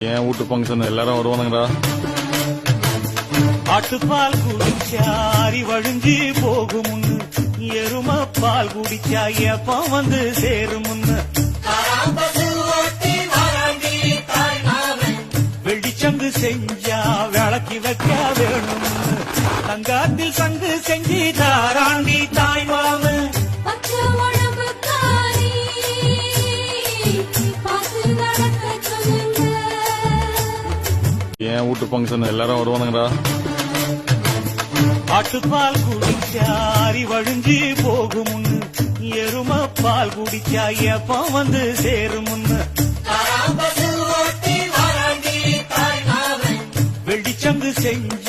என் வீட்டு ஃபங்க்ஷன் எல்லாரும் வருவானுங்கடா. ஆட்டுப்பால் குடிச்சா அரி வழிஞ்சி போகும் முன்னு, எரும பால் குடிச்சா எப்ப வந்து சேரும் முன்னு, வெள்ளிச்சங்கு செஞ்சா விளக்கி வைக்க வேணும், தங்காத்தில் சங்கு செஞ்சு தாராண்டி தாய் மாமன். என் வீட்டு ஃபங்க்ஷன் எல்லாரும் வருவானுங்கடா. ஆட்டுப்பால் குடிச்சா அரி வழிஞ்சி போகும் முன்னு, எரும பால் குடிச்சா எப்ப வந்து சேரும் முன்னு, வெள்ளிச்சங்கு செஞ்சு